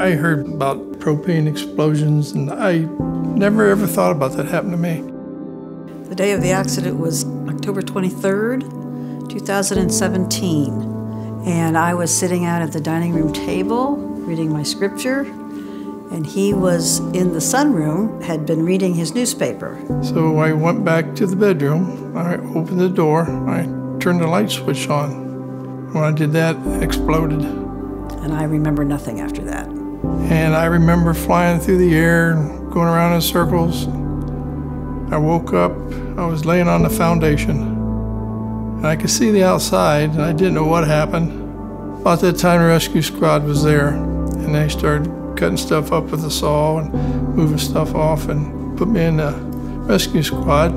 I heard about propane explosions, and I never ever thought about that happening to me. The day of the accident was October 23rd, 2017. And I was sitting out at the dining room table reading my scripture, and he was in the sunroom, had been reading his newspaper. So I went back to the bedroom, I opened the door, I turned the light switch on. When I did that, it exploded. And I remember nothing after that. And I remember flying through the air and going around in circles. I woke up, I was laying on the foundation. And I could see the outside, and I didn't know what happened. About that time, the rescue squad was there, and they started cutting stuff up with a saw and moving stuff off and put me in the rescue squad.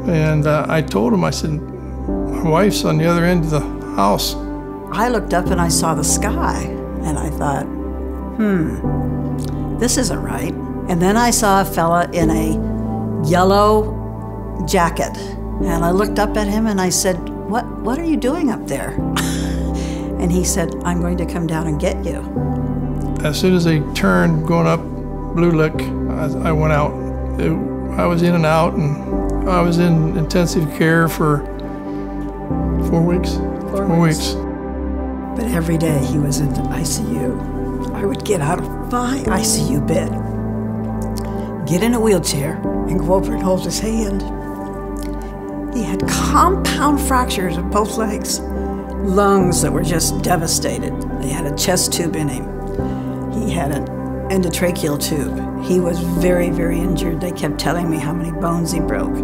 And I told them, I said, my wife's on the other end of the house. I looked up and I saw the sky, and I thought, this isn't right. And then I saw a fella in a yellow jacket. And I looked up at him and I said, what are you doing up there? And he said, I'm going to come down and get you. As soon as they turned going up Blue Lick, I went out. I was in and out, and I was in intensive care for 4 weeks. 4 weeks. But every day he was in the ICU. I would get out of my ICU bed, get in a wheelchair, and go over and hold his hand. He had compound fractures of both legs, lungs that were just devastated. They had a chest tube in him. He had an endotracheal tube. He was very, very injured. They kept telling me how many bones he broke.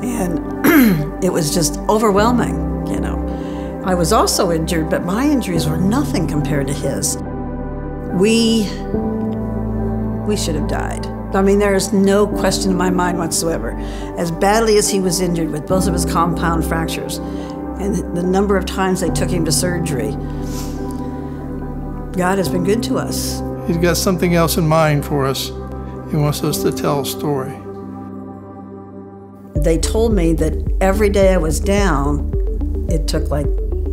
And it was just overwhelming, you know. I was also injured, but my injuries were nothing compared to his. We should have died. I mean, there is no question in my mind whatsoever. As badly as he was injured with both of his compound fractures and the number of times they took him to surgery, God has been good to us. He's got something else in mind for us. He wants us to tell a story. They told me that every day I was down, it took like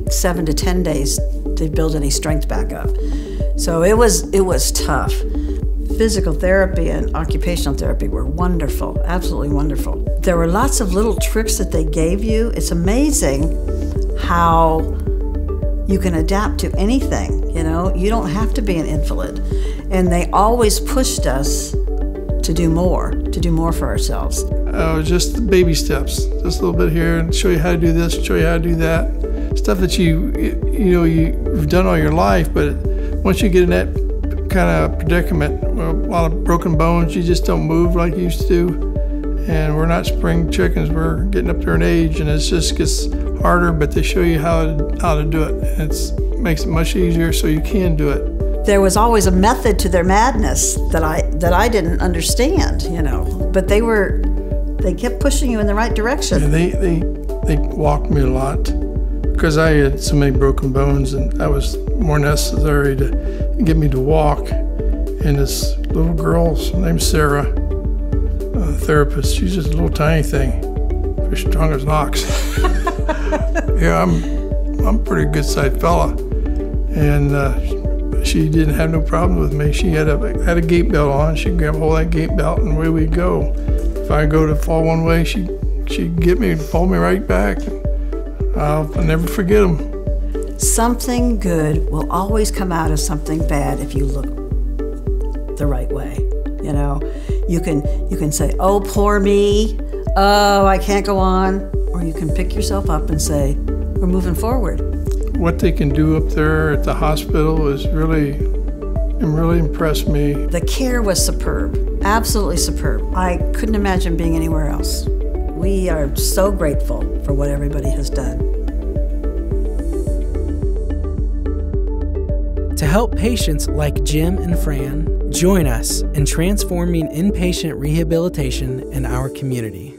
7 to 10 days to build any strength back up. So it was tough. Physical therapy and occupational therapy were wonderful, absolutely wonderful. There were lots of little tricks that they gave you. It's amazing how you can adapt to anything, you know? You don't have to be an invalid. And they always pushed us to do more for ourselves. Just the baby steps, just a little bit here, and show you how to do this, show you how to do that. Stuff that you've done all your life, but once you get in that kind of predicament, a lot of broken bones, you just don't move like you used to. And we're not spring chickens, we're getting up there in age, and it just gets harder, but they show you how to do it. And it makes it much easier so you can do it. There was always a method to their madness that I didn't understand, you know. But they kept pushing you in the right direction. Yeah, they walked me a lot because I had so many broken bones, and that was more necessary to get me to walk. And this little girl named Sarah, a therapist, she's just a little tiny thing, as strong as an ox. Yeah, I'm a pretty good-sized fella, and she didn't have no problem with me. She had a gait belt on. She'd grab hold of that gait belt, and away we'd go. If I go to fall one way, she'd get me and pull me right back. I'll never forget them. Something good will always come out of something bad if you look the right way. You know, you can say, "Oh, poor me. Oh, I can't go on," or you can pick yourself up and say, "We're moving forward." What they can do up there at the hospital is really impressed me. The care was superb, absolutely superb. I couldn't imagine being anywhere else. We are so grateful for what everybody has done. To help patients like Jim and Fran, join us in transforming inpatient rehabilitation in our community.